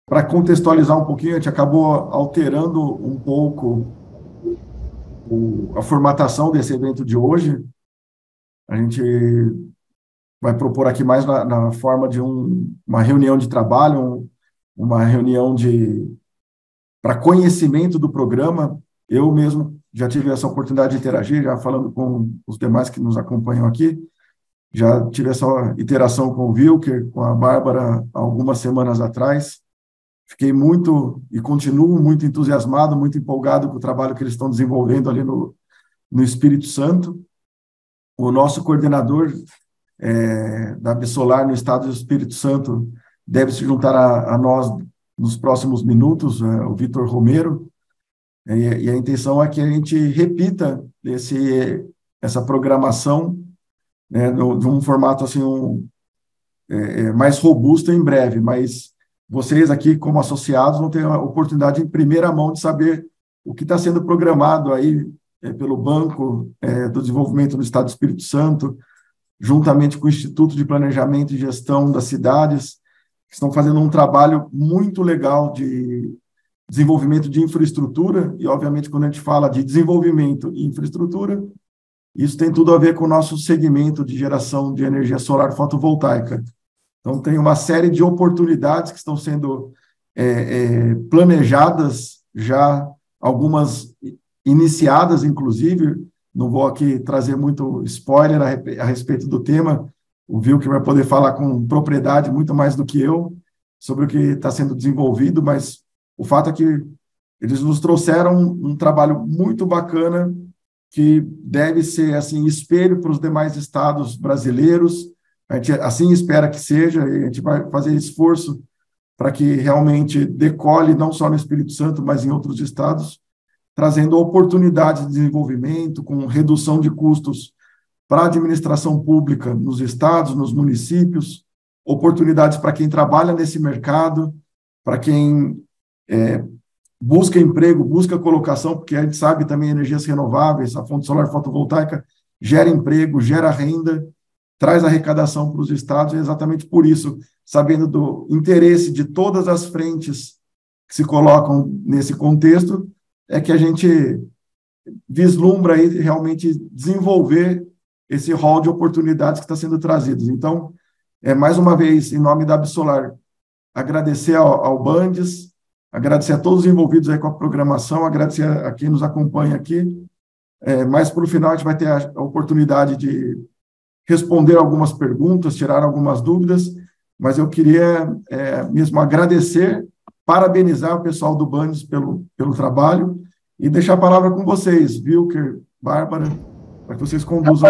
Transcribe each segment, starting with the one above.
para contextualizar um pouquinho, a gente acabou alterando um pouco a formatação desse evento de hoje. A gente vai propor aqui mais na forma de uma reunião de trabalho, uma reunião para conhecimento do programa. Eu mesmo já tive essa oportunidade de interagir, já falando com os demais que nos acompanham aqui. Já tive essa interação com o Wilker, com a Bárbara, algumas semanas atrás. Fiquei muito e continuo muito entusiasmado, muito empolgado com o trabalho que eles estão desenvolvendo ali no Espírito Santo. O nosso coordenador da Absolar no estado do Espírito Santo deve se juntar a nós nos próximos minutos, o Vitor Romero, e a intenção é que a gente repita essa programação, né, de um formato assim, mais robusto em breve, mas vocês aqui, como associados, vão ter a oportunidade em primeira mão de saber o que está sendo programado aí pelo Banco do Desenvolvimento do Estado do Espírito Santo, juntamente com o Instituto de Planejamento e Gestão das Cidades, que estão fazendo um trabalho muito legal de desenvolvimento de infraestrutura, e, obviamente, quando a gente fala de desenvolvimento e infraestrutura, isso tem tudo a ver com o nosso segmento de geração de energia solar fotovoltaica. Então, tem uma série de oportunidades que estão sendo planejadas já, algumas iniciadas, inclusive. Não vou aqui trazer muito spoiler a respeito do tema. O Wilker vai poder falar com propriedade muito mais do que eu sobre o que está sendo desenvolvido, mas o fato é que eles nos trouxeram um trabalho muito bacana que deve ser assim espelho para os demais estados brasileiros. A gente assim espera que seja, e a gente vai fazer esforço para que realmente decole não só no Espírito Santo, mas em outros estados, trazendo oportunidades de desenvolvimento, com redução de custos para a administração pública nos estados, nos municípios, oportunidades para quem trabalha nesse mercado, para quem busca emprego, busca colocação, porque a gente sabe também energias renováveis, a fonte solar fotovoltaica gera emprego, gera renda, traz arrecadação para os estados, e exatamente por isso, sabendo do interesse de todas as frentes que se colocam nesse contexto, é que a gente vislumbra aí realmente desenvolver esse rol de oportunidades que está sendo trazido. Então, mais uma vez, em nome da Absolar, agradecer ao Bandes, agradecer a todos os envolvidos aí com a programação, agradecer a quem nos acompanha aqui, mas, para o final, a gente vai ter a oportunidade de responder algumas perguntas, tirar algumas dúvidas, mas eu queria mesmo agradecer, parabenizar o pessoal do Bandes pelo trabalho e deixar a palavra com vocês, Wilker, Bárbara, para que vocês conduzam.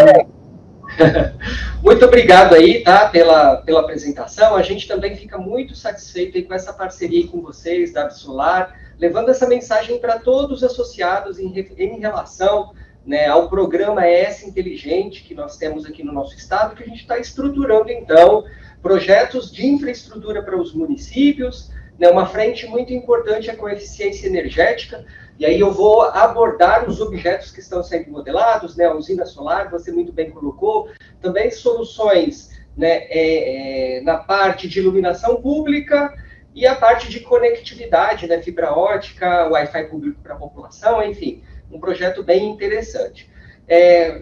Muito obrigado aí, tá, pela apresentação. A gente também fica muito satisfeito aí com essa parceria com vocês, da Absolar, levando essa mensagem para todos os associados em relação, né, ao programa ES Inteligente que nós temos aqui no nosso estado, que a gente está estruturando, então, projetos de infraestrutura para os municípios, né, uma frente muito importante é com a eficiência energética, e aí eu vou abordar os objetos que estão sendo modelados, né, a usina solar, você muito bem colocou, também soluções, né, na parte de iluminação pública e a parte de conectividade, né, fibra ótica, Wi-Fi público para a população, enfim, um projeto bem interessante.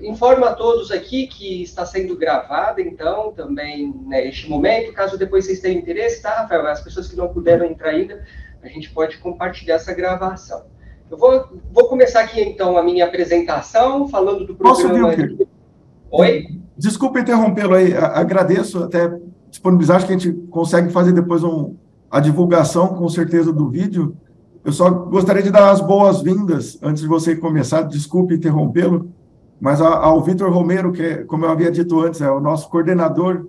Informo a todos aqui que está sendo gravado, então, também, neste momento, caso depois vocês tenham interesse, tá, Rafael? As pessoas que não puderam entrar ainda, a gente pode compartilhar essa gravação. Eu vou começar aqui, então, a minha apresentação, falando do programa... Oi? Desculpa interrompê-lo aí, agradeço até disponibilizar, acho que a gente consegue fazer depois a divulgação, com certeza, do vídeo. Eu só gostaria de dar as boas-vindas, antes de você começar, desculpe interrompê-lo, mas ao Vitor Romero, que, como eu havia dito antes, é o nosso coordenador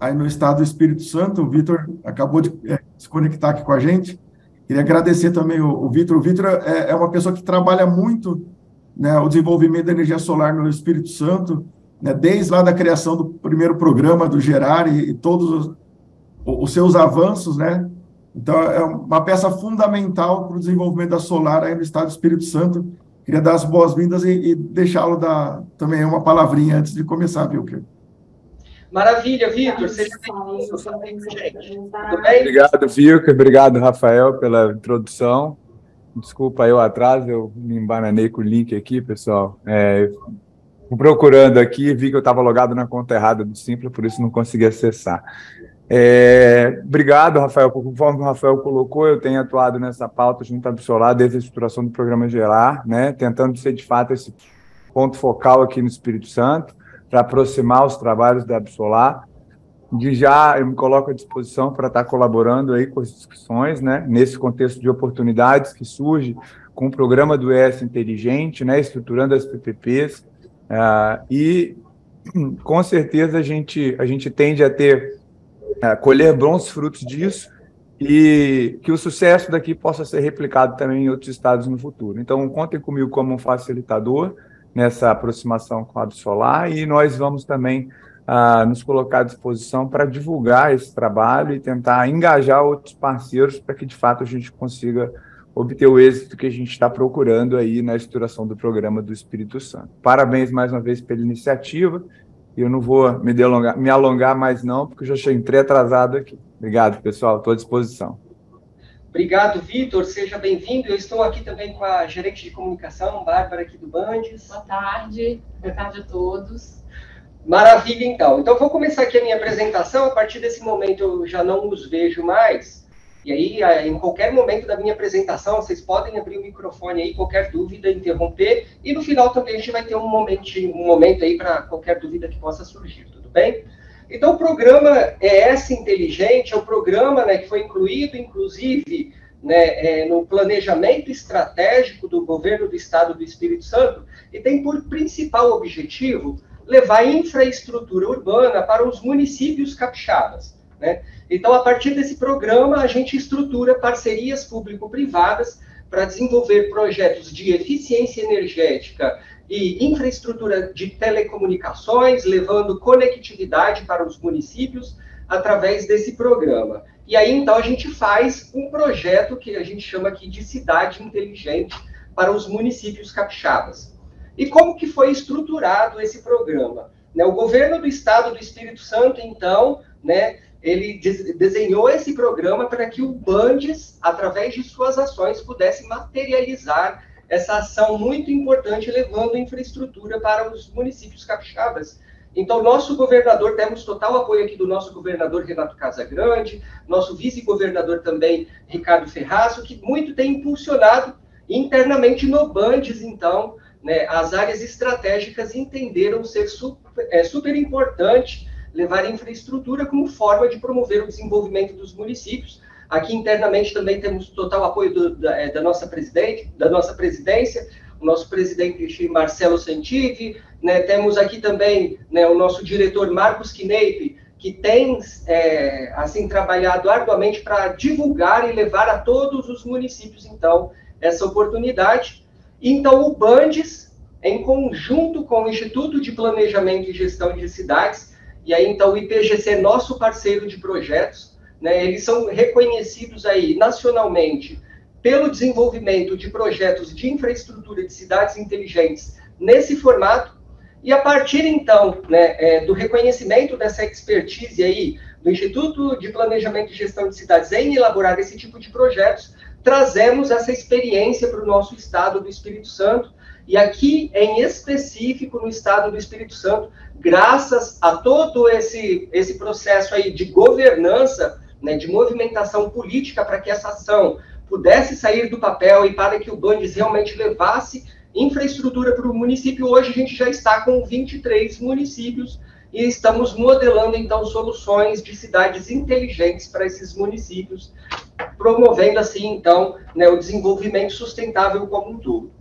aí no estado do Espírito Santo. O Vitor acabou de se conectar aqui com a gente. Queria agradecer também o Vitor. O Vitor é uma pessoa que trabalha muito, né, o desenvolvimento da energia solar no Espírito Santo, né, desde lá da criação do primeiro programa do Gerar e todos os seus avanços, né? Então, é uma peça fundamental para o desenvolvimento da solar aí no estado do Espírito Santo. Queria dar as boas-vindas e deixá-lo dar também uma palavrinha antes de começar, Wilker. Maravilha, Vitor, seja bem-vindo, gente. Tudo bem? Obrigado, Vitor. Obrigado, Rafael, pela introdução. Desculpa aí o atraso, eu me embananei com o link aqui, pessoal. Fui procurando aqui, vi que eu estava logado na conta errada do Simpla, por isso não consegui acessar. Obrigado, Rafael. Conforme o Rafael colocou, eu tenho atuado nessa pauta junto à Absolar desde a estruturação do programa Gerar, né, tentando ser, de fato, esse ponto focal aqui no Espírito Santo, para aproximar os trabalhos da Absolar. De já eu me coloco à disposição para estar colaborando aí com as discussões, né, nesse contexto de oportunidades que surge com o programa do ES Inteligente, né, estruturando as PPPs, e com certeza a gente tende a colher bons frutos disso e que o sucesso daqui possa ser replicado também em outros estados no futuro. Então, contem comigo como um facilitador nessa aproximação com a Absolar, e nós vamos também nos colocar à disposição para divulgar esse trabalho e tentar engajar outros parceiros para que, de fato, a gente consiga obter o êxito que a gente está procurando aí na estruturação do programa do Espírito Santo. Parabéns mais uma vez pela iniciativa. Eu não vou me alongar mais não, porque eu já entrei atrasado aqui. Obrigado, pessoal. Estou à disposição. Obrigado, Vitor. Seja bem-vindo. Eu estou aqui também com a gerente de comunicação, Bárbara, aqui do Bandes. Boa tarde a todos. Maravilha, então. Então, vou começar aqui a minha apresentação. A partir desse momento, eu já não os vejo mais. E aí, em qualquer momento da minha apresentação, vocês podem abrir o microfone aí, qualquer dúvida, interromper. E no final também a gente vai ter um momento aí para qualquer dúvida que possa surgir, tudo bem? Então, o programa ES Inteligente é o programa, né, que foi incluído, inclusive, né, no planejamento estratégico do governo do Estado do Espírito Santo, e tem por principal objetivo levar infraestrutura urbana para os municípios capixabas, né? Então, a partir desse programa, a gente estrutura parcerias público-privadas para desenvolver projetos de eficiência energética e infraestrutura de telecomunicações, levando conectividade para os municípios através desse programa. E aí, então, a gente faz um projeto que a gente chama aqui de cidade inteligente para os municípios capixabas. E como que foi estruturado esse programa? Né, o governo do Estado do Espírito Santo, então, né, ele desenhou esse programa para que o Bandes, através de suas ações, pudesse materializar essa ação muito importante, levando infraestrutura para os municípios capixabas. Então, nosso governador, temos total apoio aqui do nosso governador Renato Casagrande, nosso vice-governador também, Ricardo Ferraço, que muito tem impulsionado internamente no Bandes, então, né, as áreas estratégicas entenderam ser super importante levar infraestrutura como forma de promover o desenvolvimento dos municípios. Aqui internamente também temos total apoio da nossa presidência, o nosso presidente Marcelo Santivi, né, temos aqui também, né, o nosso diretor Marcos Kneip, que tem assim, trabalhado arduamente para divulgar e levar a todos os municípios, então, essa oportunidade. Então, o Bandes, em conjunto com o Instituto de Planejamento e Gestão de Cidades, e aí, então, o IPGC, nosso parceiro de projetos, né, eles são reconhecidos aí nacionalmente pelo desenvolvimento de projetos de infraestrutura de cidades inteligentes nesse formato, e a partir, então, né, do reconhecimento dessa expertise aí do Instituto de Planejamento e Gestão de Cidades em elaborar esse tipo de projetos, trazemos essa experiência para o nosso estado do Espírito Santo, e aqui, em específico, no estado do Espírito Santo, graças a todo esse processo aí de governança, né, de movimentação política para que essa ação pudesse sair do papel e para que o Bandes realmente levasse infraestrutura para o município, hoje a gente já está com 23 municípios e estamos modelando, então, soluções de cidades inteligentes para esses municípios, promovendo, assim, então, né, o desenvolvimento sustentável como um todo.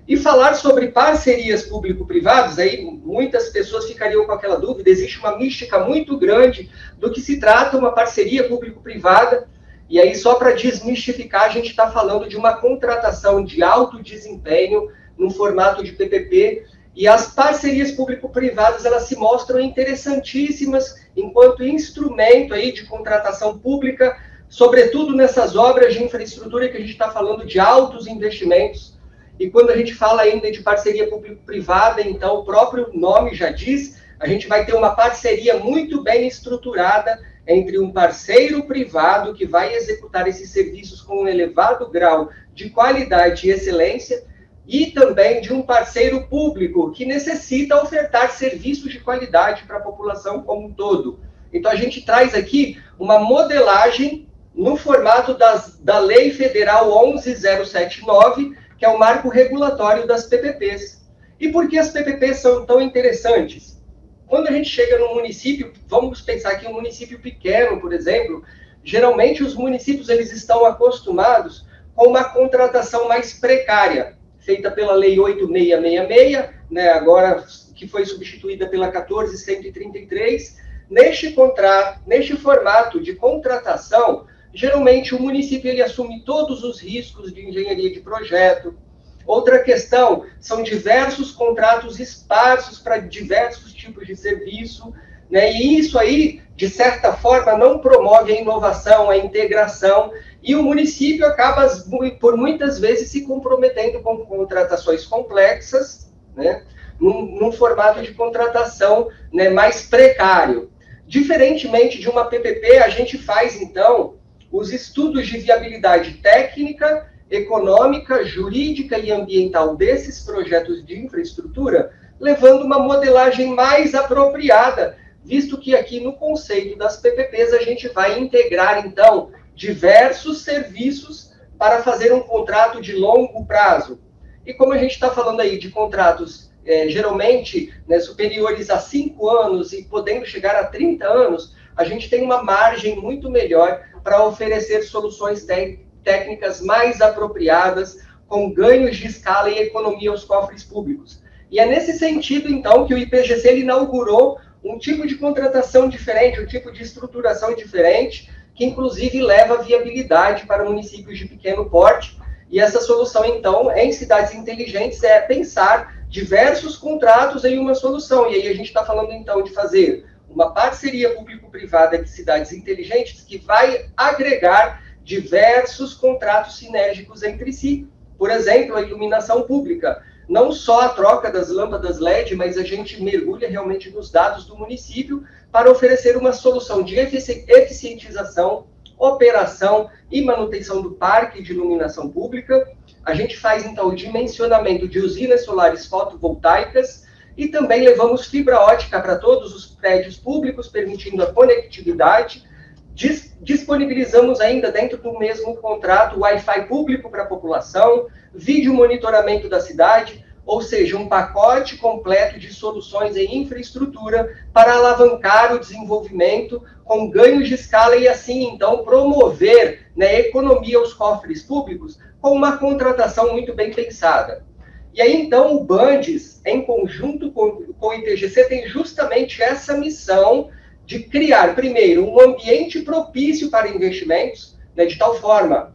E falar sobre parcerias público-privadas, aí muitas pessoas ficariam com aquela dúvida, existe uma mística muito grande do que se trata uma parceria público-privada, e aí só para desmistificar, a gente está falando de uma contratação de alto desempenho no formato de PPP, e as parcerias público-privadas, elas se mostram interessantíssimas enquanto instrumento aí de contratação pública, sobretudo nessas obras de infraestrutura que a gente está falando de altos investimentos. E quando a gente fala ainda de parceria público-privada, então o próprio nome já diz, a gente vai ter uma parceria muito bem estruturada entre um parceiro privado que vai executar esses serviços com um elevado grau de qualidade e excelência, e também de um parceiro público que necessita ofertar serviços de qualidade para a população como um todo. Então, a gente traz aqui uma modelagem no formato da Lei Federal 11.079, que é o marco regulatório das PPPs. E por que as PPPs são tão interessantes? Quando a gente chega no município, vamos pensar que um município pequeno, por exemplo, geralmente os municípios eles estão acostumados com uma contratação mais precária, feita pela Lei 8.666, né, agora que foi substituída pela 14.133. Neste formato de contratação, geralmente o município ele assume todos os riscos de engenharia de projeto. Outra questão são diversos contratos esparsos para diversos tipos de serviço, né? E isso aí, de certa forma, não promove a inovação, a integração, e o município acaba, por muitas vezes, se comprometendo com contratações complexas, né? Num formato de contratação, né, mais precário. Diferentemente de uma PPP, a gente faz, então, os estudos de viabilidade técnica, econômica, jurídica e ambiental desses projetos de infraestrutura, levando uma modelagem mais apropriada, visto que aqui no conceito das PPPs a gente vai integrar, então, diversos serviços para fazer um contrato de longo prazo. E como a gente está falando aí de contratos geralmente, né, superiores a 5 anos e podendo chegar a 30 anos, a gente tem uma margem muito melhor para oferecer soluções técnicas mais apropriadas, com ganhos de escala e economia aos cofres públicos. E é nesse sentido, então, que o IPGC ele inaugurou um tipo de contratação diferente, um tipo de estruturação diferente, que inclusive leva viabilidade para municípios de pequeno porte. E essa solução, então, em cidades inteligentes, é pensar diversos contratos em uma solução. E aí a gente está falando, então, de fazer uma parceria público-privada de cidades inteligentes que vai agregar diversos contratos sinérgicos entre si. Por exemplo, a iluminação pública. Não só a troca das lâmpadas LED, mas a gente mergulha realmente nos dados do município para oferecer uma solução de eficientização, operação e manutenção do parque de iluminação pública. A gente faz, então, o dimensionamento de usinas solares fotovoltaicas e também levamos fibra ótica para todos os prédios públicos, permitindo a conectividade. Disponibilizamos ainda dentro do mesmo contrato Wi-Fi público para a população, vídeo monitoramento da cidade, ou seja, um pacote completo de soluções em infraestrutura para alavancar o desenvolvimento com ganhos de escala e assim, então, promover, né, economia aos cofres públicos com uma contratação muito bem pensada. E aí, então, o Bandes, em conjunto com o IPGC, tem justamente essa missão de criar, primeiro, um ambiente propício para investimentos, né, de tal forma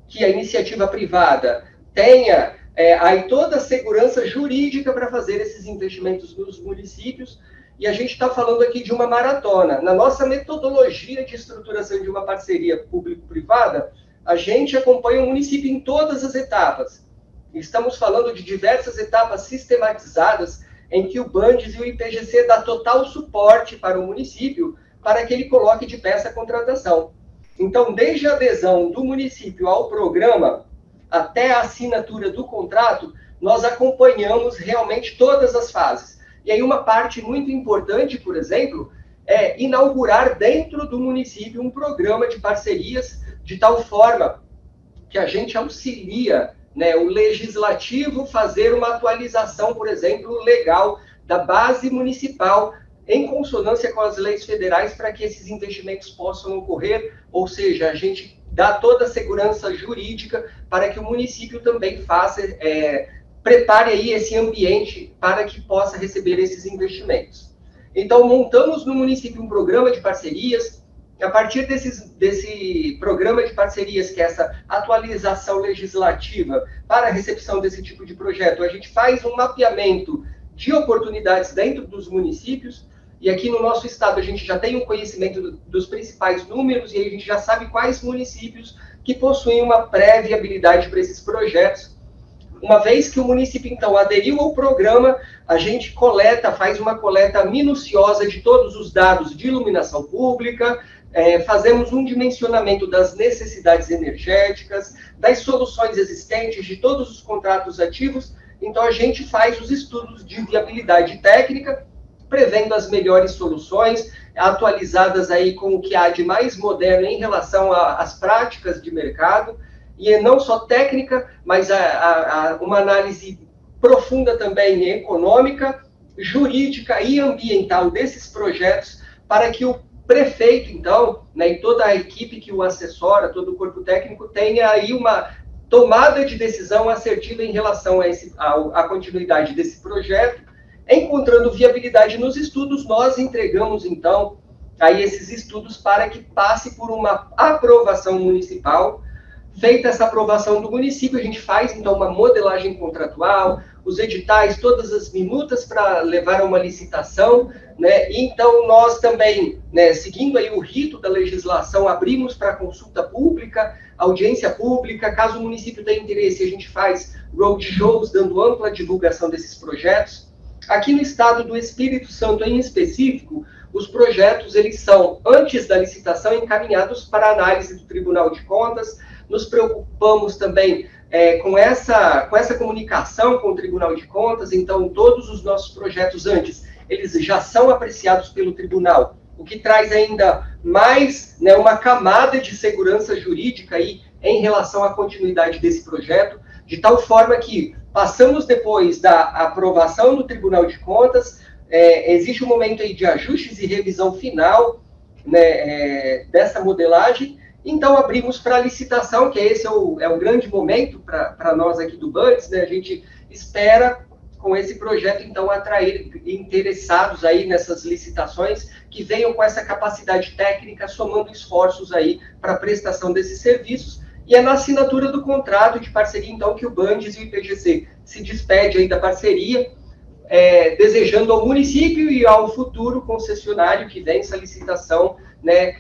que a iniciativa privada tenha aí toda a segurança jurídica para fazer esses investimentos nos municípios. E a gente está falando aqui de uma maratona. Na nossa metodologia de estruturação de uma parceria público-privada, a gente acompanha o município em todas as etapas. Estamos falando de diversas etapas sistematizadas em que o Bandes e o IPGC dá total suporte para o município para que ele coloque de pé essa contratação. Então, desde a adesão do município ao programa até a assinatura do contrato, nós acompanhamos realmente todas as fases. E aí uma parte muito importante, por exemplo, é inaugurar dentro do município um programa de parcerias de tal forma que a gente auxilia, né, o legislativo fazer uma atualização, por exemplo, legal da base municipal em consonância com as leis federais para que esses investimentos possam ocorrer, ou seja, a gente dá toda a segurança jurídica para que o município também faça, prepare aí esse ambiente para que possa receber esses investimentos. Então, montamos no município um programa de parcerias. A partir desse programa de parcerias, que é essa atualização legislativa para a recepção desse tipo de projeto, a gente faz um mapeamento de oportunidades dentro dos municípios, e aqui no nosso estado a gente já tem um conhecimento dos principais números, e aí a gente já sabe quais municípios que possuem uma pré-viabilidade para esses projetos. Uma vez que o município, então, aderiu ao programa, a gente faz uma coleta minuciosa de todos os dados de iluminação pública, fazemos um dimensionamento das necessidades energéticas, das soluções existentes, de todos os contratos ativos. Então, a gente faz os estudos de viabilidade técnica, prevendo as melhores soluções, atualizadas aí com o que há de mais moderno em relação às práticas de mercado, e não só técnica, mas uma análise profunda também econômica, jurídica e ambiental desses projetos, para que o prefeito, então, né, e toda a equipe que o assessora, todo o corpo técnico, tenha aí uma tomada de decisão assertiva em relação à continuidade desse projeto. Encontrando viabilidade nos estudos, nós entregamos, então, aí esses estudos para que passe por uma aprovação municipal. Feita essa aprovação do município, a gente faz, então, uma modelagem contratual, os editais, todas as minutas para levar a uma licitação, né? Então, nós também, né, seguindo aí o rito da legislação, abrimos para consulta pública, audiência pública. Caso o município tenha interesse, a gente faz roadshows, dando ampla divulgação desses projetos. Aqui no estado do Espírito Santo, em específico, os projetos, eles são, antes da licitação, encaminhados para análise do Tribunal de Contas. Nos preocupamos também com essa comunicação com o Tribunal de Contas. Então, todos os nossos projetos antes, eles já são apreciados pelo tribunal, o que traz ainda mais, né, uma camada de segurança jurídica aí em relação à continuidade desse projeto, de tal forma que passamos depois da aprovação do Tribunal de Contas, existe um momento aí de ajustes e revisão final, né, dessa modelagem. Então, abrimos para licitação, que esse é o grande momento para nós aqui do Bundes, né? A gente espera, com esse projeto, então, atrair interessados aí nessas licitações, que venham com essa capacidade técnica, somando esforços aí para a prestação desses serviços. E é na assinatura do contrato de parceria, então, que o Bundes e o IPGC se despede aí da parceria, desejando ao município e ao futuro concessionário que vença a licitação, né,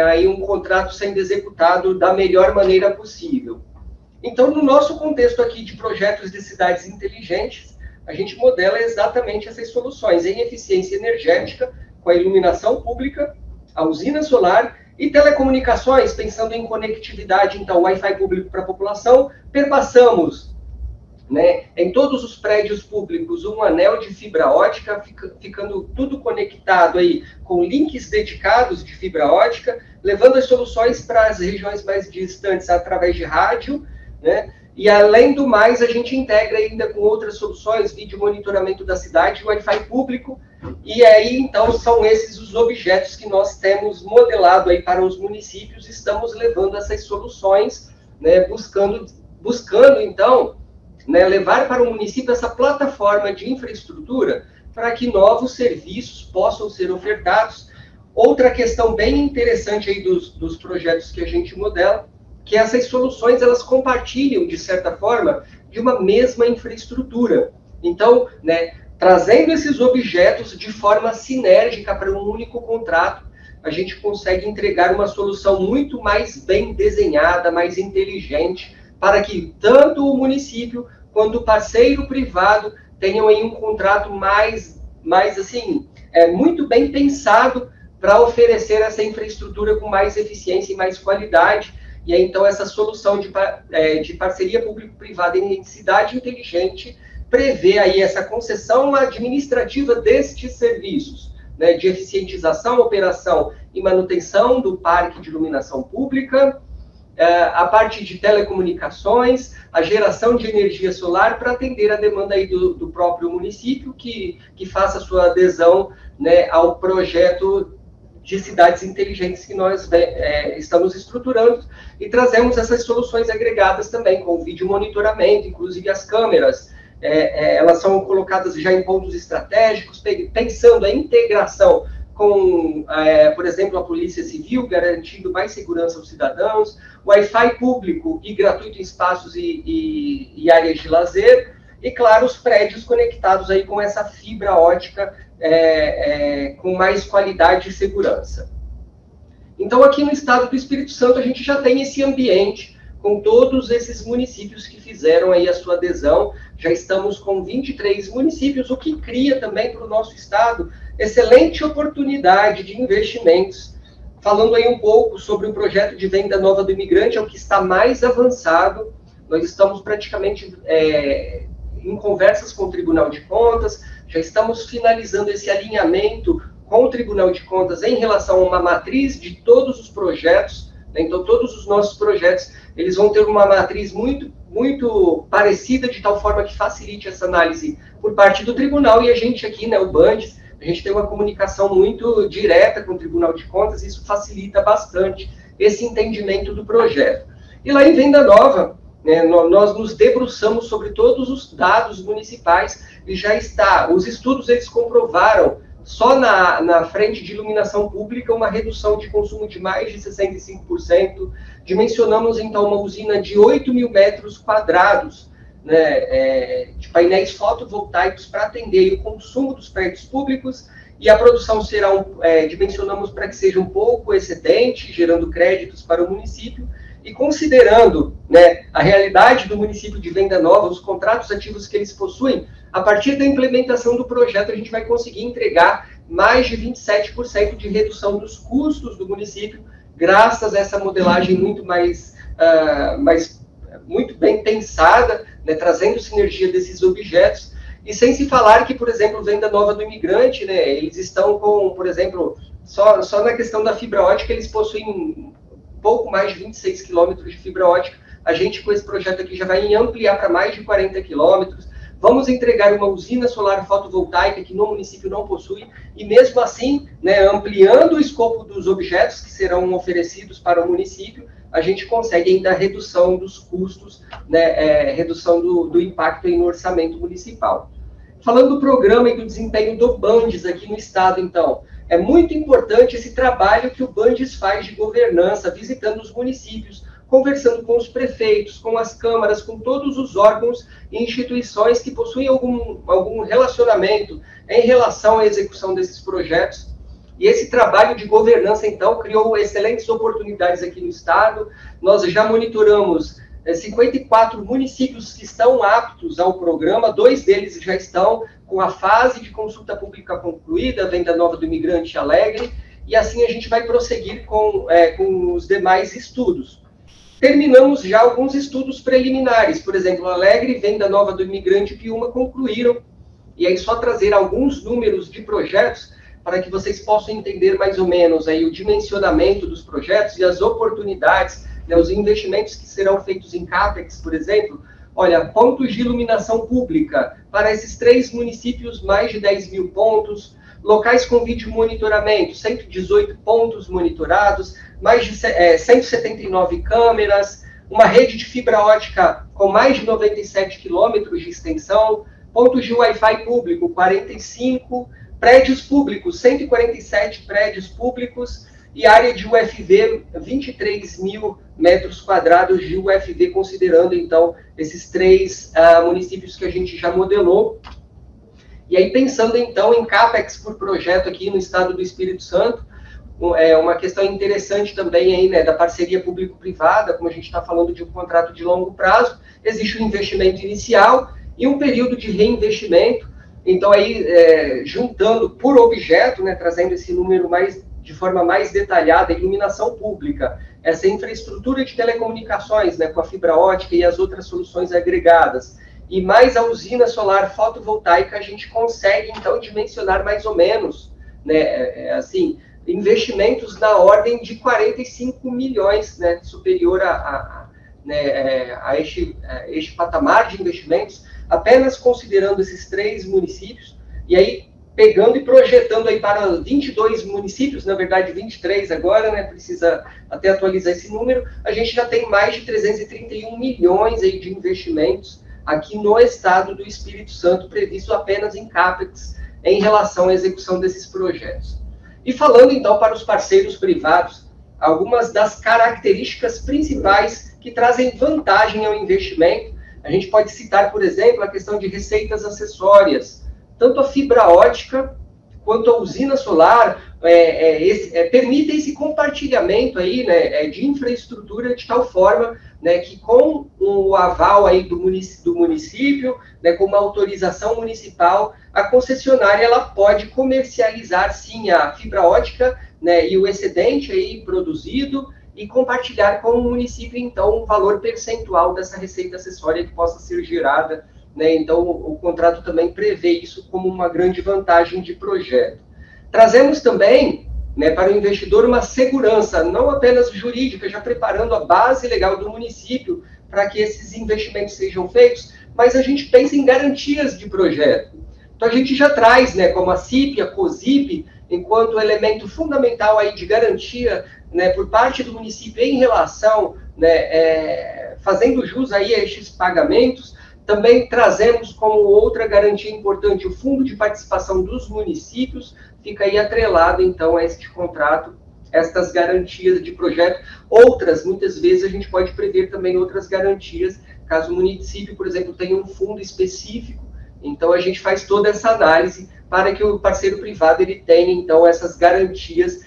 aí um contrato sendo executado da melhor maneira possível. Então, no nosso contexto aqui de projetos de cidades inteligentes, a gente modela exatamente essas soluções em eficiência energética, com a iluminação pública, a usina solar e telecomunicações, pensando em conectividade, então, Wi-Fi público para a população. Perpassamos, né, em todos os prédios públicos, um anel de fibra ótica, ficando tudo conectado aí com links dedicados de fibra ótica, levando as soluções para as regiões mais distantes através de rádio, né? E, além do mais, a gente integra ainda com outras soluções, vídeo monitoramento da cidade, Wi-Fi público, e aí, então, são esses os objetos que nós temos modelado aí para os municípios. Estamos levando essas soluções, né, buscando, então, né, levar para o município essa plataforma de infraestrutura para que novos serviços possam ser ofertados. Outra questão bem interessante aí dos projetos que a gente modela, que essas soluções, elas compartilham, de certa forma, de uma mesma infraestrutura. Então, né, trazendo esses objetos de forma sinérgica para um único contrato, a gente consegue entregar uma solução muito mais bem desenhada, mais inteligente, para que tanto o município quanto o parceiro privado tenham aí um contrato mais assim, muito bem pensado para oferecer essa infraestrutura com mais eficiência e mais qualidade. E aí, então, essa solução de parceria público-privada em cidade inteligente prevê aí essa concessão administrativa destes serviços, né, de eficientização, operação e manutenção do parque de iluminação pública, a parte de telecomunicações, a geração de energia solar para atender a demanda aí do próprio município que faça sua adesão, né, ao projeto de cidades inteligentes que nós estamos estruturando, e trazemos essas soluções agregadas também, com vídeo monitoramento, inclusive as câmeras, elas são colocadas já em pontos estratégicos, pensando a integração com, por exemplo, a Polícia Civil, garantindo mais segurança aos cidadãos, Wi-Fi público e gratuito em espaços e áreas de lazer, e, claro, os prédios conectados aí com essa fibra ótica com mais qualidade e segurança. Então, aqui no estado do Espírito Santo, a gente já tem esse ambiente com todos esses municípios que fizeram aí a sua adesão. Já estamos com 23 municípios, o que cria também para o nosso estado excelente oportunidade de investimentos. Falando aí um pouco sobre o projeto de venda nova do imigrante, é o que está mais avançado. Nós estamos praticamente em conversas com o Tribunal de Contas, já estamos finalizando esse alinhamento com o Tribunal de Contas em relação a uma matriz de todos os projetos, né? Então, todos os nossos projetos, eles vão ter uma matriz muito parecida, de tal forma que facilite essa análise por parte do tribunal, e a gente aqui, né, o Bandes, a gente tem uma comunicação muito direta com o Tribunal de Contas, e isso facilita bastante esse entendimento do projeto. E lá em Venda Nova, né, nós nos debruçamos sobre todos os dados municipais, e já está, os estudos eles comprovaram, só na frente de iluminação pública, uma redução de consumo de mais de 65%. Dimensionamos, então, uma usina de 8.000 metros quadrados, né, de painéis fotovoltaicos para atender o consumo dos prédios públicos, e a produção será, dimensionamos para que seja um pouco excedente, gerando créditos para o município, e considerando, né, a realidade do município de Venda Nova, os contratos ativos que eles possuem, a partir da implementação do projeto, a gente vai conseguir entregar mais de 27% de redução dos custos do município, graças a essa modelagem muito muito bem pensada, né, trazendo sinergia desses objetos. E sem se falar que, por exemplo, Venda Nova do Imigrante, né, eles estão com, por exemplo, só na questão da fibra ótica, eles possuem pouco mais de 26 quilômetros de fibra ótica. A gente, com esse projeto aqui, já vai ampliar para mais de 40 quilômetros. Vamos entregar uma usina solar fotovoltaica que no município não possui, e mesmo assim, né, ampliando o escopo dos objetos que serão oferecidos para o município, a gente consegue ainda a redução dos custos, né, redução do impacto aí no orçamento municipal. Falando do programa e do desempenho do Bandes aqui no estado, então, é muito importante esse trabalho que o Bandes faz de governança, visitando os municípios, conversando com os prefeitos, com as câmaras, com todos os órgãos e instituições que possuem algum relacionamento em relação à execução desses projetos. E esse trabalho de governança, então, criou excelentes oportunidades aqui no estado. Nós já monitoramos 54 municípios que estão aptos ao programa, 2 deles já estão com a fase de consulta pública concluída, Venda Nova do Imigrante Alegre, e assim a gente vai prosseguir com os demais estudos. Terminamos já alguns estudos preliminares, por exemplo, Alegre, Venda Nova do Imigrante e Piúma concluíram, e aí só trazer alguns números de projetos para que vocês possam entender mais ou menos aí o dimensionamento dos projetos e as oportunidades, né, os investimentos que serão feitos em CAPEX, por exemplo. Olha, pontos de iluminação pública, para esses 3 municípios, mais de 10.000 pontos, locais com vídeo monitoramento, 118 pontos monitorados, mais de 179 câmeras, uma rede de fibra ótica com mais de 97 quilômetros de extensão, pontos de Wi-Fi público, 45, prédios públicos, 147 prédios públicos, e área de UFV, 23.000 metros quadrados de UFV, considerando, então, esses 3 municípios que a gente já modelou. E aí, pensando, então, em CAPEX por projeto aqui no estado do Espírito Santo, uma questão interessante também aí, né, da parceria público-privada, como a gente está falando de um contrato de longo prazo, existe um investimento inicial e um período de reinvestimento. Então, aí, juntando por objeto, né, trazendo esse número de forma mais detalhada, a iluminação pública, essa infraestrutura de telecomunicações, né, com a fibra ótica e as outras soluções agregadas, e mais a usina solar fotovoltaica, a gente consegue, então, dimensionar mais ou menos, né, assim, investimentos na ordem de 45 milhões, né, superior a este patamar de investimentos, apenas considerando esses 3 municípios, e aí pegando e projetando aí para 22 municípios, na verdade 23 agora, né, precisa até atualizar esse número, a gente já tem mais de 331 milhões aí de investimentos aqui no estado do Espírito Santo, previsto apenas em CAPEX, em relação à execução desses projetos. E falando então para os parceiros privados, algumas das características principais que trazem vantagem ao investimento, a gente pode citar, por exemplo, a questão de receitas acessórias. Tanto a fibra ótica quanto a usina solar permitem esse compartilhamento aí, né, de infraestrutura de tal forma, né, que com o aval aí do município, né, com uma autorização municipal, a concessionária ela pode comercializar sim a fibra ótica, né, e o excedente aí produzido e compartilhar com o município então um valor percentual dessa receita acessória que possa ser gerada, né? Então o contrato também prevê isso como uma grande vantagem de projeto. Trazemos também, né, para o investidor uma segurança, não apenas jurídica, já preparando a base legal do município para que esses investimentos sejam feitos, mas a gente pensa em garantias de projeto. Então a gente já traz, né, como a CIP, a COSIP, enquanto elemento fundamental aí de garantia, né, por parte do município em relação, né, fazendo jus aí a estes pagamentos. Também trazemos como outra garantia importante o fundo de participação dos municípios, fica aí atrelado, então, a este contrato, estas garantias de projeto. Outras, muitas vezes, a gente pode prever também outras garantias, caso o município, por exemplo, tenha um fundo específico, então a gente faz toda essa análise para que o parceiro privado ele tenha, então, essas garantias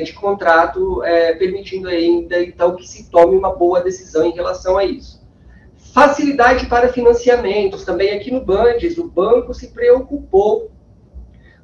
de contrato, permitindo ainda, então, que se tome uma boa decisão em relação a isso. Facilidade para financiamentos. Também aqui no Bandes, o banco se preocupou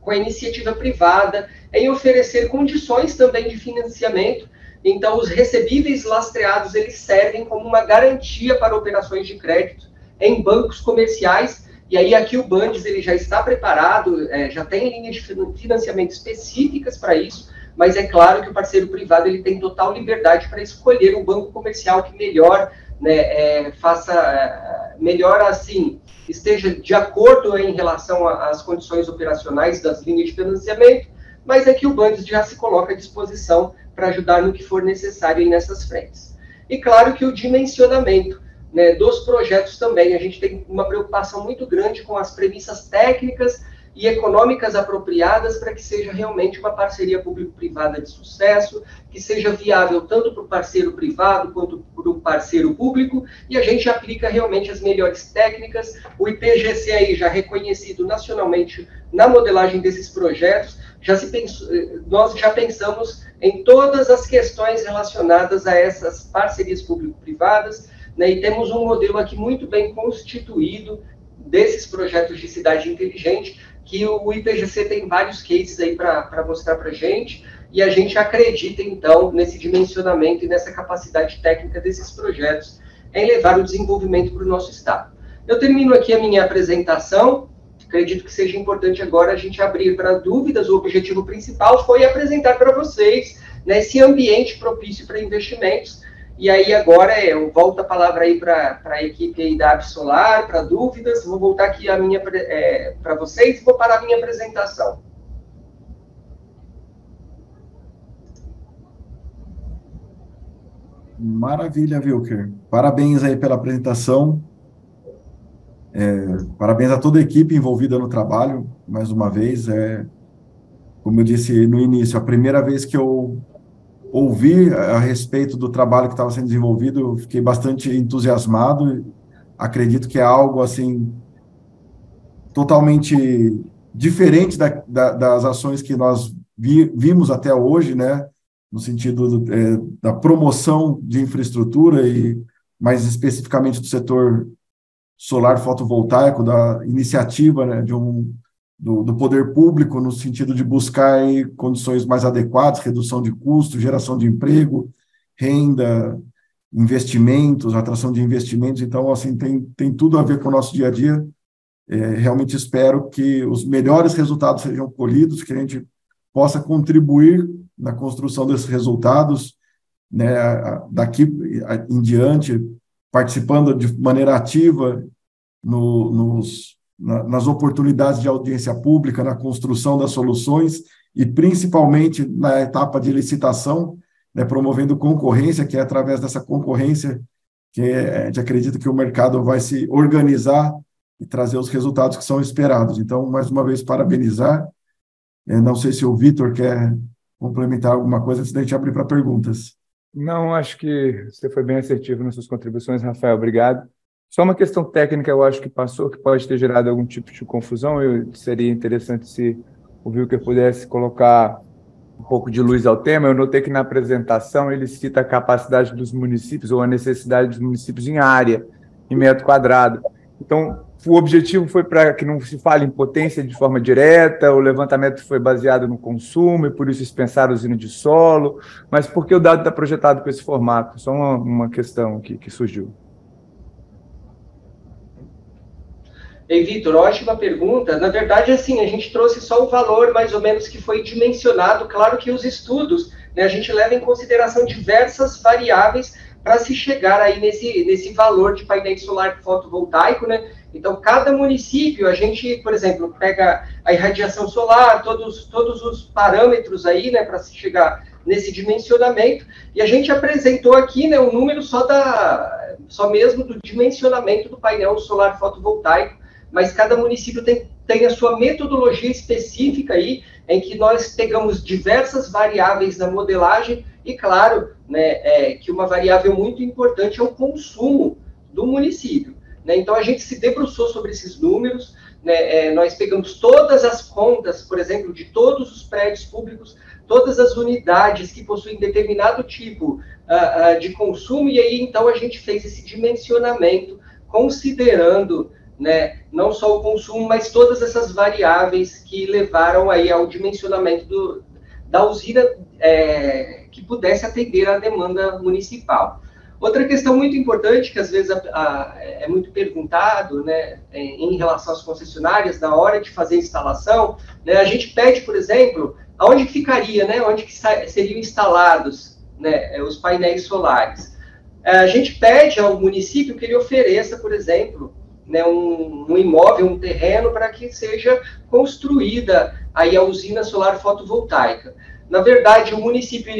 com a iniciativa privada em oferecer condições também de financiamento. Então, os recebíveis lastreados, eles servem como uma garantia para operações de crédito em bancos comerciais. E aí, aqui o Bandes ele já está preparado, já tem linhas de financiamento específicas para isso, mas é claro que o parceiro privado ele tem total liberdade para escolher o banco comercial que melhor, né, faça melhor assim, esteja de acordo em relação às condições operacionais das linhas de financiamento, mas aqui o Bandes já se coloca à disposição para ajudar no que for necessário aí nessas frentes. E claro que o dimensionamento, né, dos projetos também, a gente tem uma preocupação muito grande com as premissas técnicas e econômicas apropriadas para que seja realmente uma parceria público-privada de sucesso, que seja viável tanto para o parceiro privado quanto para o parceiro público, e a gente aplica realmente as melhores técnicas. O IPGC aí já reconhecido nacionalmente na modelagem desses projetos, nós já pensamos em todas as questões relacionadas a essas parcerias público-privadas, né, e temos um modelo aqui muito bem constituído desses projetos de cidade inteligente, que o IPGC tem vários cases aí para mostrar para a gente, e a gente acredita, então, nesse dimensionamento e nessa capacidade técnica desses projetos em levar o desenvolvimento para o nosso estado. Eu termino aqui a minha apresentação, acredito que seja importante agora a gente abrir para dúvidas. O objetivo principal foi apresentar para vocês, né, esse ambiente propício para investimentos. E aí agora eu volto a palavra aí para a equipe aí da Absolar, para dúvidas. Vou voltar aqui para vocês e vou parar a minha apresentação. Maravilha, Wilker. Parabéns aí pela apresentação. Parabéns a toda a equipe envolvida no trabalho, mais uma vez. Como eu disse no início, a primeira vez que eu ouvi a respeito do trabalho que estava sendo desenvolvido, eu fiquei bastante entusiasmado. Acredito que é algo assim totalmente diferente das ações que nós vimos até hoje, né? No sentido da promoção de infraestrutura e mais especificamente do setor solar fotovoltaico, da iniciativa, né, do poder público, no sentido de buscar aí condições mais adequadas, redução de custos, geração de emprego, renda, investimentos, atração de investimentos. Então, assim, tem tudo a ver com o nosso dia a dia. Realmente espero que os melhores resultados sejam colhidos, que a gente possa contribuir na construção desses resultados, né, daqui em diante, participando de maneira ativa nas oportunidades de audiência pública, na construção das soluções e principalmente na etapa de licitação, né, promovendo concorrência, que é através dessa concorrência que a gente acredita que o mercado vai se organizar e trazer os resultados que são esperados. Então, mais uma vez, parabenizar. Não sei se o Vitor quer complementar alguma coisa antes da gente abrir para perguntas. Não, acho que você foi bem assertivo nas suas contribuições, Rafael, obrigado. Só uma questão técnica, eu acho que passou, que pode ter gerado algum tipo de confusão. Seria interessante se o Wilker pudesse colocar um pouco de luz ao tema, eu notei que na apresentação ele cita a capacidade dos municípios ou a necessidade dos municípios em área, em metro quadrado. Então, o objetivo foi para que não se fale em potência de forma direta, o levantamento foi baseado no consumo e por isso dispensar usina de solo, mas por que o dado está projetado com esse formato? Só uma questão que surgiu. Ei, Vitor, ótima pergunta. Na verdade, assim, a gente trouxe só o valor mais ou menos que foi dimensionado. Claro que os estudos, né, a gente leva em consideração diversas variáveis para se chegar aí nesse valor de painel solar fotovoltaico, né? Então, cada município, a gente, por exemplo, pega a irradiação solar, todos os parâmetros aí, né, para se chegar nesse dimensionamento, e a gente apresentou aqui, né, um número só mesmo do dimensionamento do painel solar fotovoltaico, mas cada município tem a sua metodologia específica aí, em que nós pegamos diversas variáveis da modelagem, e claro, né, que uma variável muito importante é o consumo do município. Né? Então, a gente se debruçou sobre esses números, né, nós pegamos todas as contas, por exemplo, de todos os prédios públicos, todas as unidades que possuem determinado tipo de consumo, e aí, então, a gente fez esse dimensionamento, considerando, né, não só o consumo, mas todas essas variáveis que levaram aí ao dimensionamento da usina que pudesse atender à demanda municipal. Outra questão muito importante, que às vezes é muito perguntado, né, em relação às concessionárias, na hora de fazer a instalação, né, a gente pede, por exemplo, aonde ficaria, né, onde que seriam instalados, né, os painéis solares. A gente pede ao município que ele ofereça, por exemplo, né, um imóvel, um terreno, para que seja construída aí a usina solar fotovoltaica. Na verdade, o município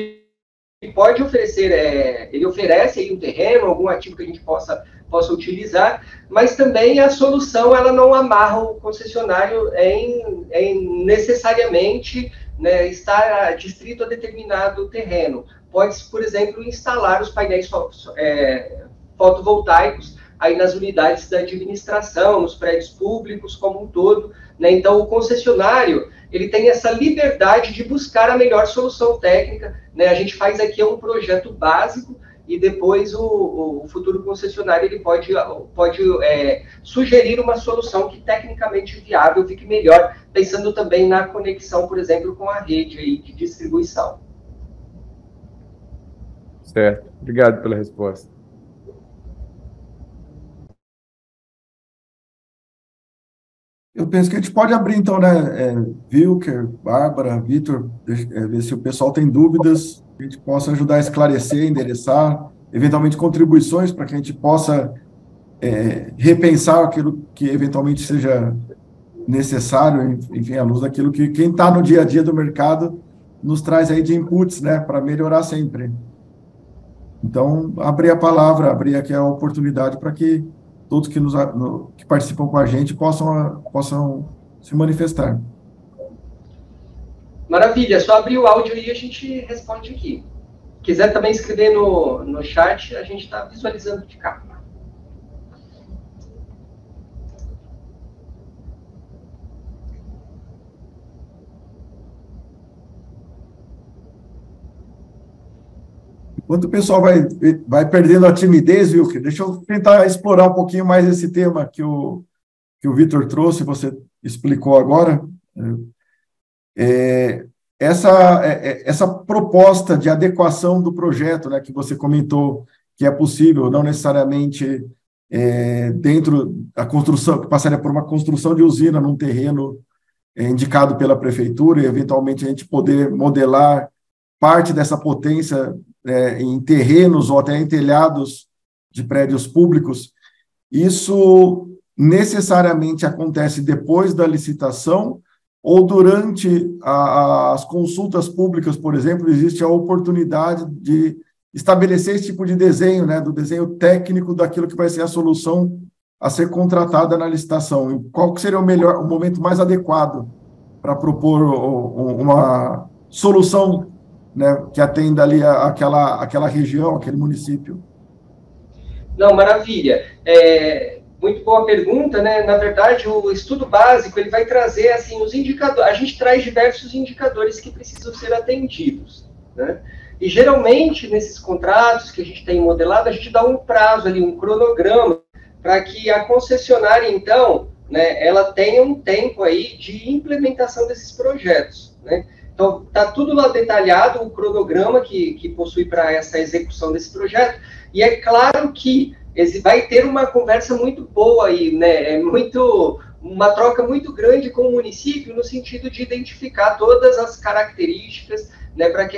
pode oferecer, ele oferece aí um terreno, algum ativo que a gente possa utilizar, mas também a solução, ela não amarra o concessionário em necessariamente, né, estar distrito a determinado terreno. Pode, por exemplo, instalar os painéis fotovoltaicos aí nas unidades da administração, nos prédios públicos como um todo, né? Então, o concessionário, ele tem essa liberdade de buscar a melhor solução técnica, né? A gente faz aqui um projeto básico e depois o futuro concessionário ele pode sugerir uma solução que tecnicamente viável fique melhor, pensando também na conexão, por exemplo, com a rede aí de distribuição. Certo. Obrigado pela resposta. Eu penso que a gente pode abrir, então, né, Wilker, Bárbara, Vitor, ver se o pessoal tem dúvidas, que a gente possa ajudar a esclarecer, endereçar, eventualmente contribuições para que a gente possa repensar aquilo que eventualmente seja necessário, enfim, à luz daquilo que quem está no dia a dia do mercado nos traz aí de inputs, né, para melhorar sempre. Então, abrir a palavra, abrir aqui a oportunidade para que todos que participam com a gente possam se manifestar. Maravilha, só abrir o áudio e a gente responde aqui. Quiser também escrever no chat, a gente está visualizando de cá. Enquanto o pessoal vai perdendo a timidez, Wilker, deixa eu tentar explorar um pouquinho mais esse tema que o Vitor trouxe, você explicou agora. Essa proposta de adequação do projeto, né, que você comentou que é possível, não necessariamente dentro da construção, que passaria por uma construção de usina num terreno indicado pela prefeitura, e eventualmente a gente poder modelar parte dessa potência em terrenos ou até em telhados de prédios públicos. Isso necessariamente acontece depois da licitação ou durante as consultas públicas, por exemplo, existe a oportunidade de estabelecer esse tipo de desenho, né, do desenho técnico daquilo que vai ser a solução a ser contratada na licitação. E qual que seria o momento mais adequado para propor uma solução, né, que atenda ali aquela região, aquele município? Não, maravilha. Muito boa pergunta, né? Na verdade, o estudo básico, ele vai trazer, assim, os indicadores. A gente traz diversos indicadores que precisam ser atendidos, né? E, geralmente, nesses contratos que a gente tem modelado, a gente dá um prazo ali, um cronograma, para que a concessionária, então, né, ela tenha um tempo aí de implementação desses projetos, né? Então, está tudo lá detalhado, o cronograma que possui para essa execução desse projeto, e é claro que vai ter uma conversa muito boa aí, né? Uma troca muito grande com o município, no sentido de identificar todas as características, né, para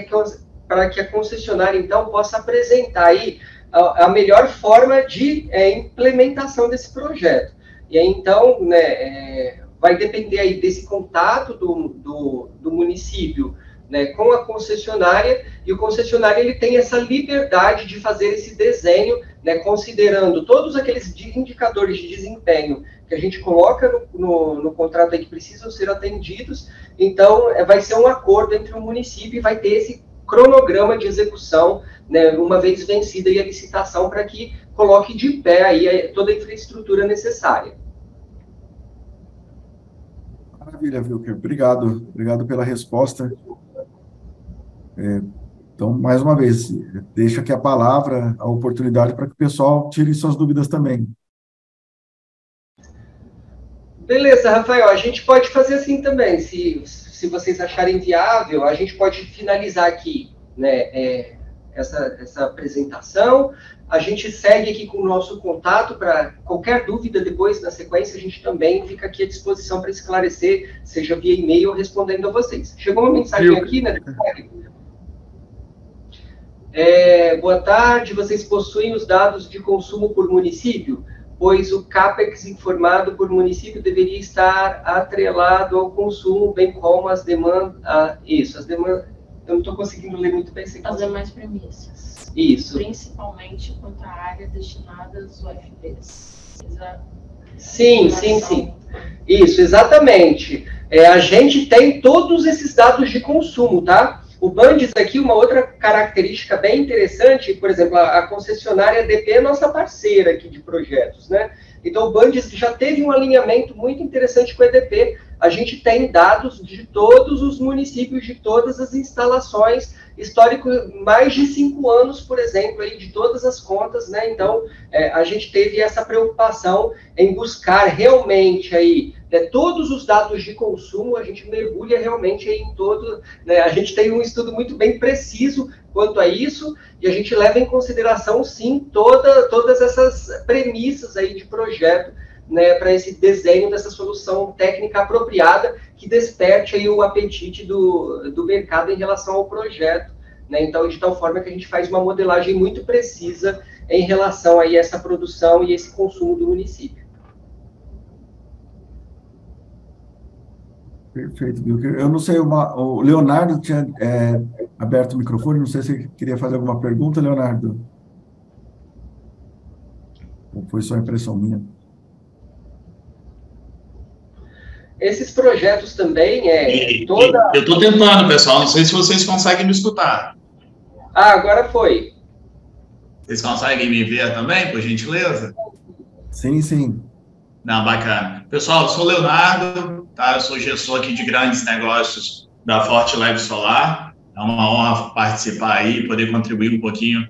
que a concessionária, então, possa apresentar aí a melhor forma de implementação desse projeto. E aí, então, né, vai depender aí desse contato do município, né, com a concessionária, e o concessionário ele tem essa liberdade de fazer esse desenho, né, considerando todos aqueles indicadores de desempenho que a gente coloca no contrato aí que precisam ser atendidos. Então, vai ser um acordo entre o município e vai ter esse cronograma de execução, né, uma vez vencida aí a licitação, para que coloque de pé aí toda a infraestrutura necessária. Maravilha, Wilker. Obrigado pela resposta. Então, mais uma vez, deixa aqui a palavra, a oportunidade para que o pessoal tire suas dúvidas também. Beleza, Rafael, a gente pode fazer assim também, se vocês acharem viável, a gente pode finalizar aqui, né, essa apresentação, a gente segue aqui com o nosso contato para qualquer dúvida depois, na sequência, a gente também fica aqui à disposição para esclarecer, seja via e-mail ou respondendo a vocês. Chegou uma mensagem aqui, né? Boa tarde, vocês possuem os dados de consumo por município? Pois o CAPEX informado por município deveria estar atrelado ao consumo, bem como as demandas... as demandas... Eu não estou conseguindo ler muito bem. As demais premissas. Isso. Principalmente quanto à área destinada aos UFPs. Sim. Isso, exatamente. A gente tem todos esses dados de consumo, tá? O Bandes aqui, uma outra característica bem interessante, por exemplo, a concessionária DP é nossa parceira aqui de projetos, né? Então, o Bandes já teve um alinhamento muito interessante com a EDP. A gente tem dados de todos os municípios, de todas as instalações, histórico mais de 5 anos, por exemplo, aí, de todas as contas, né? Então, a gente teve essa preocupação em buscar realmente aí, né, todos os dados de consumo, a gente mergulha realmente aí em todo, né? A gente tem um estudo muito bem preciso quanto a isso, e a gente leva em consideração, sim, todas essas premissas aí de projeto, né, para esse desenho dessa solução técnica apropriada que desperte aí o apetite do mercado em relação ao projeto, né? Então, de tal forma que a gente faz uma modelagem muito precisa em relação aí a essa produção e esse consumo do município. Perfeito, Wilker. Eu não sei, o Leonardo tinha aberto o microfone, não sei se você queria fazer alguma pergunta, Leonardo. Ou foi só impressão minha? Esses projetos também Eu estou tentando, pessoal, não sei se vocês conseguem me escutar. Agora foi. Vocês conseguem me ver também, por gentileza? Sim. Não, bacana. Pessoal, eu sou o Leonardo, tá? Eu sou gestor aqui de grandes negócios da Forte Leve Solar. É uma honra participar aí, poder contribuir um pouquinho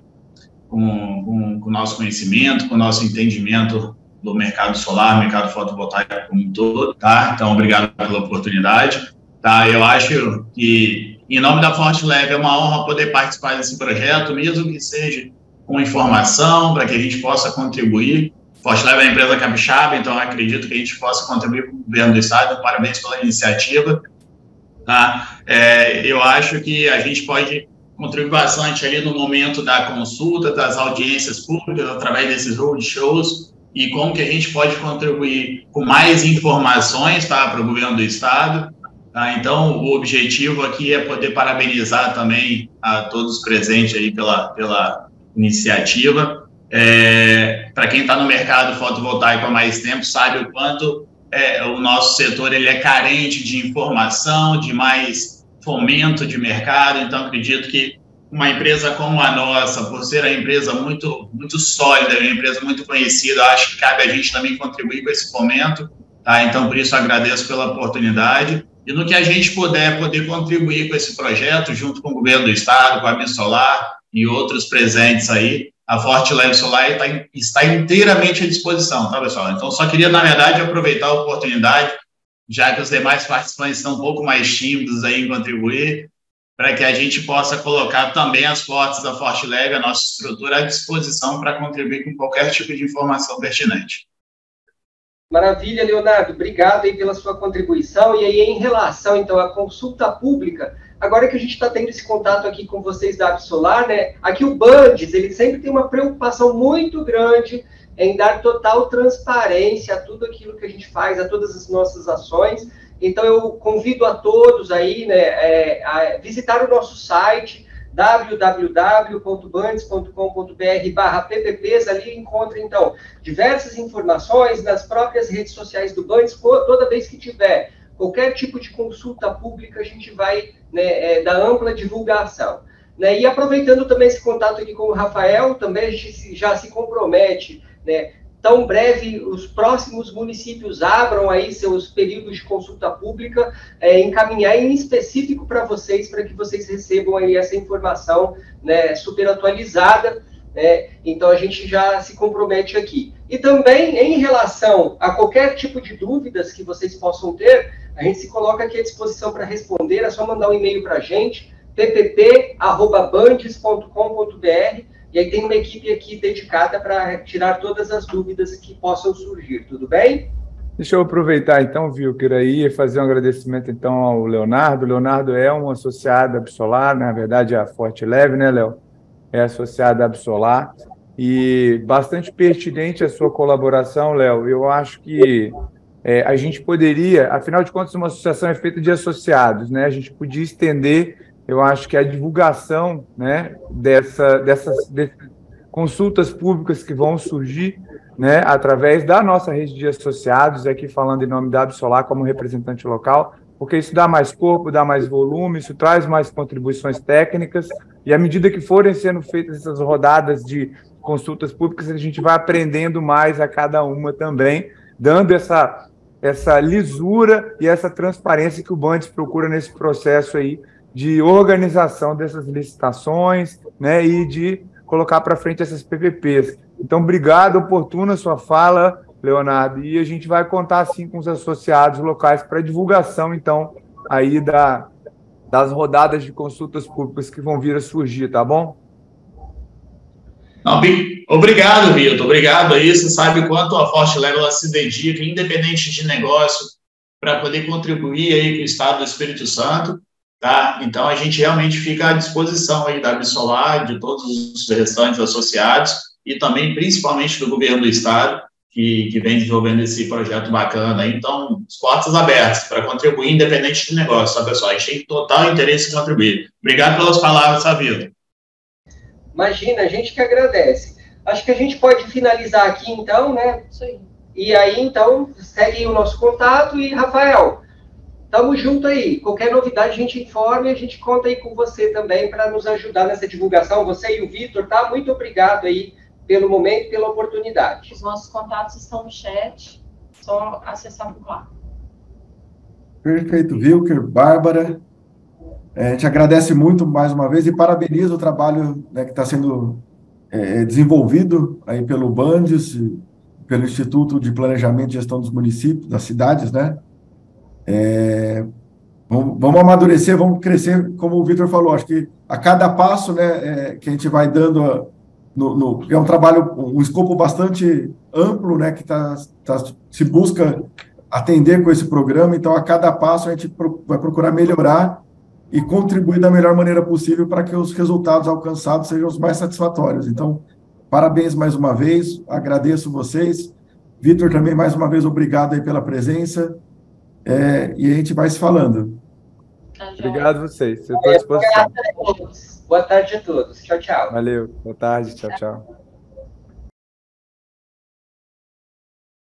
com o nosso conhecimento, com o nosso entendimento do mercado solar, mercado fotovoltaico como um todo, tá? Então, obrigado pela oportunidade, tá? Eu acho que, em nome da Forte Leve, é uma honra poder participar desse projeto, mesmo que seja com informação, para que a gente possa contribuir. Forte Leve é uma empresa capixaba, então eu acredito que a gente possa contribuir com o governo do estado. Parabéns pela iniciativa, tá? Eu acho que a gente pode contribuir bastante ali no momento da consulta, das audiências públicas, através desses roadshows, e como que a gente pode contribuir com mais informações, tá, para o governo do estado. Tá? Então, o objetivo aqui é poder parabenizar também a todos presentes aí pela iniciativa. Para quem está no mercado fotovoltaico há mais tempo, sabe o quanto o nosso setor ele é carente de informação, de mais fomento de mercado. Então, acredito que uma empresa como a nossa, por ser uma empresa muito, muito sólida, uma empresa muito conhecida, acho que cabe a gente também contribuir com esse fomento, tá? Então, por isso, agradeço pela oportunidade. E no que a gente puder, poder contribuir com esse projeto, junto com o governo do estado, com a Absolar e outros presentes aí, a Forte Leve Solar está inteiramente à disposição, tá, pessoal? Então, só queria, na verdade, aproveitar a oportunidade, já que os demais participantes estão um pouco mais tímidos aí em contribuir, para que a gente possa colocar também as portas da Forte Leve, a nossa estrutura, à disposição para contribuir com qualquer tipo de informação pertinente. Maravilha, Leonardo. Obrigado aí pela sua contribuição. E aí, em relação, então, à consulta pública, agora que a gente está tendo esse contato aqui com vocês da Absolar, né? Aqui o Bandes, ele sempre tem uma preocupação muito grande em dar total transparência a tudo aquilo que a gente faz, a todas as nossas ações. Então, eu convido a todos aí, né, a visitar o nosso site, www.bandes.com.br/PPPs. Ali encontra, então, diversas informações nas próprias redes sociais do Bandes. Toda vez que tiver qualquer tipo de consulta pública, a gente vai, né, dar ampla divulgação. Né? E aproveitando também esse contato aqui com o Rafael, também a gente já se compromete, né, tão breve os próximos municípios abram aí seus períodos de consulta pública, encaminhar em específico para vocês, para que vocês recebam aí essa informação, né, super atualizada, né? Então a gente já se compromete aqui. E também em relação a qualquer tipo de dúvidas que vocês possam ter, a gente se coloca aqui à disposição para responder, é só mandar um e-mail para a gente, ppp@bandes.com.br. E aí tem uma equipe aqui dedicada para tirar todas as dúvidas que possam surgir, tudo bem? Deixa eu aproveitar, então, Wilker, aí e fazer um agradecimento, então, ao Leonardo. O Leonardo é um associado da Absolar, na verdade, a Forte Leve, né, Léo? É associado da Absolar. E bastante pertinente a sua colaboração, Léo. Eu acho que a gente poderia, afinal de contas, uma associação é feita de associados, né? A gente podia estender, eu acho que a divulgação, né, dessas consultas públicas que vão surgir, né, através da nossa rede de associados, aqui falando em nome da Absolar como representante local, porque isso dá mais corpo, dá mais volume, isso traz mais contribuições técnicas, e à medida que forem sendo feitas essas rodadas de consultas públicas, a gente vai aprendendo mais a cada uma também, dando essa lisura e essa transparência que o Bandes procura nesse processo aí de organização dessas licitações, né, e de colocar para frente essas PPPs. Então, obrigado, oportuna a sua fala, Leonardo, e a gente vai contar, sim, com os associados locais para divulgação, então, aí das rodadas de consultas públicas que vão vir a surgir, tá bom? Não, obrigado, Vitor, obrigado aí, você sabe o quanto a Forte Leve ela se dedica, independente de negócio, para poder contribuir aí com o Estado do Espírito Santo. Tá? Então, a gente realmente fica à disposição aí da Absolar, de todos os restantes associados e também, principalmente, do governo do Estado, que vem desenvolvendo esse projeto bacana. Então, as portas abertas para contribuir, independente do negócio, tá, pessoal? A gente tem total interesse em contribuir. Obrigado pelas palavras, Savio. Imagina, a gente que agradece. Acho que a gente pode finalizar aqui, então, né? Isso aí. E aí, então, segue o nosso contato e, Rafael, tamo junto aí. Qualquer novidade a gente informa e a gente conta aí com você também para nos ajudar nessa divulgação. Você e o Vitor, tá? Muito obrigado aí pelo momento e pela oportunidade. Os nossos contatos estão no chat, só acessar por lá. Perfeito, Wilker, Bárbara. A gente agradece muito mais uma vez e parabeniza o trabalho, né, que está sendo desenvolvido aí pelo Bandes, pelo Instituto de Planejamento e Gestão dos Municípios, das cidades, né? Vamos amadurecer, vamos crescer, como o Vitor falou, acho que a cada passo, né, que a gente vai dando, é um trabalho, um escopo bastante amplo, né, que se busca atender com esse programa, então a cada passo a gente vai procurar melhorar e contribuir da melhor maneira possível para que os resultados alcançados sejam os mais satisfatórios. Então, parabéns mais uma vez, agradeço vocês. Vitor, também mais uma vez, obrigado aí pela presença. E a gente vai se falando. Obrigado a vocês. Eu estou à disposição. Boa tarde a todos. Tchau, tchau. Valeu. Boa tarde. Tchau, tchau.